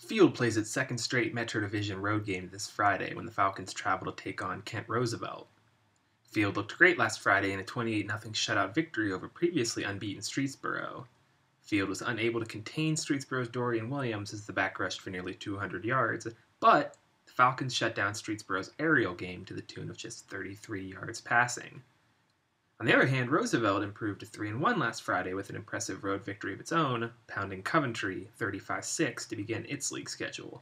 Field plays its second straight Metro Division road game this Friday when the Falcons travel to take on Kent Roosevelt. Field looked great last Friday in a 28-0 shutout victory over previously unbeaten Streetsboro. Field was unable to contain Streetsboro's Dorian Williams as the back rushed for nearly 200 yards, but the Falcons shut down Streetsboro's aerial game to the tune of just 33 yards passing. On the other hand, Roosevelt improved to 3-1 last Friday with an impressive road victory of its own, pounding Coventry 35-6 to begin its league schedule.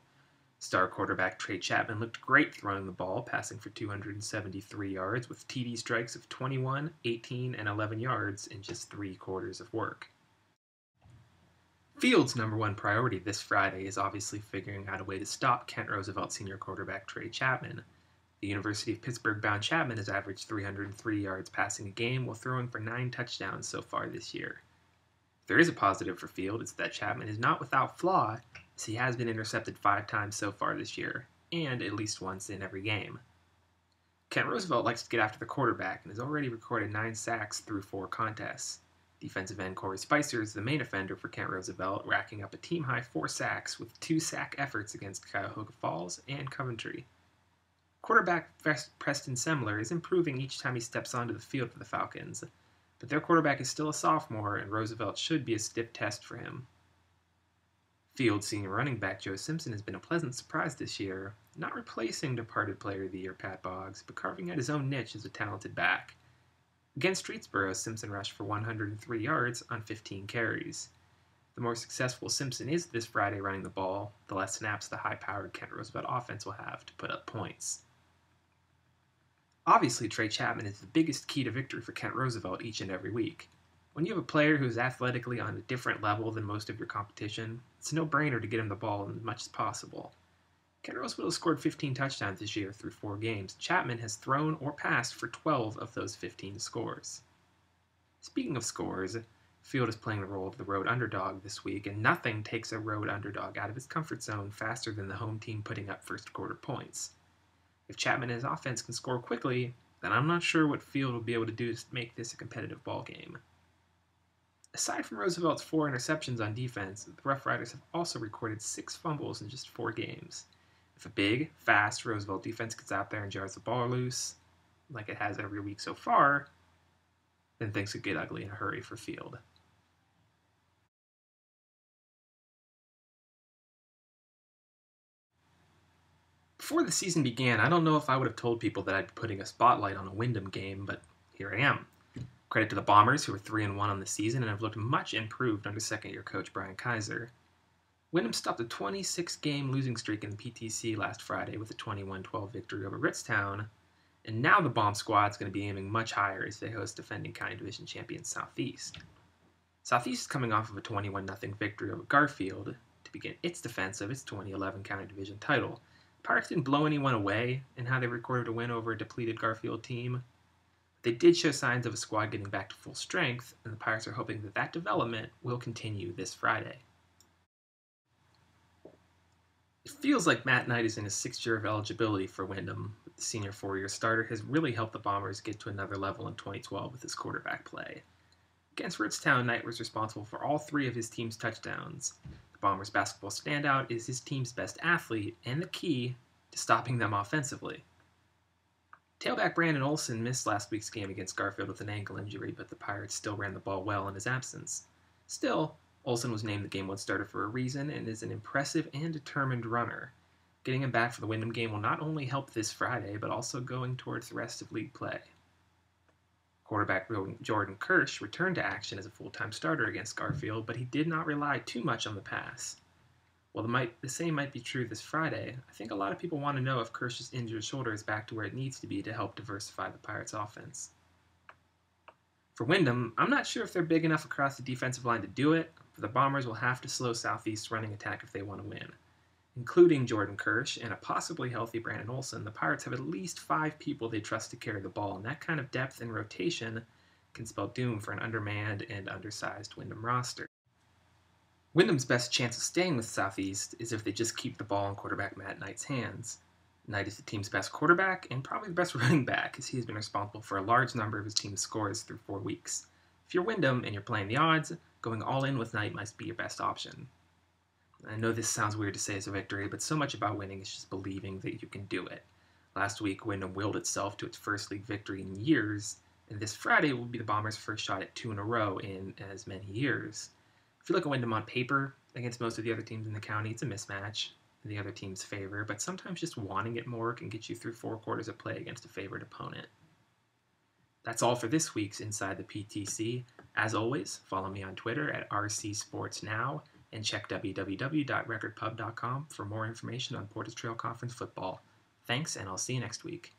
Star quarterback Trey Chapman looked great throwing the ball, passing for 273 yards with TD strikes of 21, 18, and 11 yards in just 3 quarters of work. Field's number one priority this Friday is obviously figuring out a way to stop Kent Roosevelt senior quarterback Trey Chapman. The University of Pittsburgh-bound Chapman has averaged 303 yards passing a game while throwing for 9 touchdowns so far this year. If there is a positive for Field, it's that Chapman is not without flaw, as he has been intercepted 5 times so far this year, and at least once in every game. Kent Roosevelt likes to get after the quarterback and has already recorded 9 sacks through 4 contests. Defensive end Corey Spicer is the main offender for Kent Roosevelt, racking up a team-high 4 sacks with 2 sack efforts against Cuyahoga Falls and Coventry. Quarterback Preston Semler is improving each time he steps onto the field for the Falcons, but their quarterback is still a sophomore and Roosevelt should be a stiff test for him. Field senior running back Joe Simpson has been a pleasant surprise this year, not replacing departed Player of the Year Pat Boggs, but carving out his own niche as a talented back. Against Streetsboro, Simpson rushed for 103 yards on 15 carries. The more successful Simpson is this Friday running the ball, the less snaps the high-powered Kent Roosevelt offense will have to put up points. Obviously, Trey Chapman is the biggest key to victory for Kent Roosevelt each and every week. When you have a player who is athletically on a different level than most of your competition, it's a no-brainer to get him the ball as much as possible. Kent Roosevelt has scored 15 touchdowns this year through 4 games. Chapman has thrown or passed for 12 of those 15 scores. Speaking of scores, Field is playing the role of the road underdog this week, and nothing takes a road underdog out of his comfort zone faster than the home team putting up first quarter points. If Chapman and his offense can score quickly, then I'm not sure what Field will be able to do to make this a competitive ball game. Aside from Roosevelt's 4 interceptions on defense, the Rough Riders have also recorded 6 fumbles in just 4 games. If a big, fast Roosevelt defense gets out there and jars the ball loose, like it has every week so far, then things could get ugly in a hurry for Field. Before the season began, I don't know if I would have told people that I'd be putting a spotlight on a Wyndham game, but here I am. Credit to the Bombers, who are 3-1 on the season and have looked much improved under second-year coach Brian Kaiser. Wyndham stopped a 26-game losing streak in the PTC last Friday with a 21-12 victory over Ritztown, and now the Bomb squad's going to be aiming much higher as they host defending County Division champion Southeast. Southeast is coming off of a 21-0 victory over Garfield to begin its defense of its 2011 County Division title. Pirates didn't blow anyone away in how they recorded a win over a depleted Garfield team. They did show signs of a squad getting back to full strength, and the Pirates are hoping that that development will continue this Friday. It feels like Matt Knight is in his 6th year of eligibility for Wyndham, but the senior 4-year starter has really helped the Bombers get to another level in 2012 with his quarterback play. Against Ritztown, Knight was responsible for all 3 of his team's touchdowns. The Bombers' basketball standout is his team's best athlete and the key to stopping them offensively. Tailback Brandon Olson missed last week's game against Garfield with an ankle injury, but the Pirates still ran the ball well in his absence. Still, Olson was named the Game 1 starter for a reason and is an impressive and determined runner. Getting him back for the Wyndham game will not only help this Friday, but also going towards the rest of league play. Quarterback Jordan Kirsch returned to action as a full-time starter against Garfield, but he did not rely too much on the pass. While the same might be true this Friday, I think a lot of people want to know if Kirsch's injured shoulder is back to where it needs to be to help diversify the Pirates' offense. For Wyndham, I'm not sure if they're big enough across the defensive line to do it, but the Bombers will have to slow Southeast's running attack if they want to win. Including Jordan Kirsch and a possibly healthy Brandon Olson, the Pirates have at least 5 people they trust to carry the ball, and that kind of depth and rotation can spell doom for an undermanned and undersized Wyndham roster. Wyndham's best chance of staying with Southeast is if they just keep the ball in quarterback Matt Knight's hands. Knight is the team's best quarterback and probably the best running back, as he has been responsible for a large number of his team's scores through 4 weeks. If you're Wyndham and you're playing the odds, going all in with Knight might be your best option. I know this sounds weird to say as a victory, but so much about winning is just believing that you can do it. Last week, Wyndham willed itself to its first league victory in years, and this Friday will be the Bombers' first shot at two in a row in as many years. If you look at Wyndham on paper, against most of the other teams in the county, it's a mismatch in the other team's favor, but sometimes just wanting it more can get you through 4 quarters of play against a favored opponent. That's all for this week's Inside the PTC. As always, follow me on Twitter at RCSportsNow and check www.recordpub.com for more information on Portage Trail Conference football. Thanks, and I'll see you next week.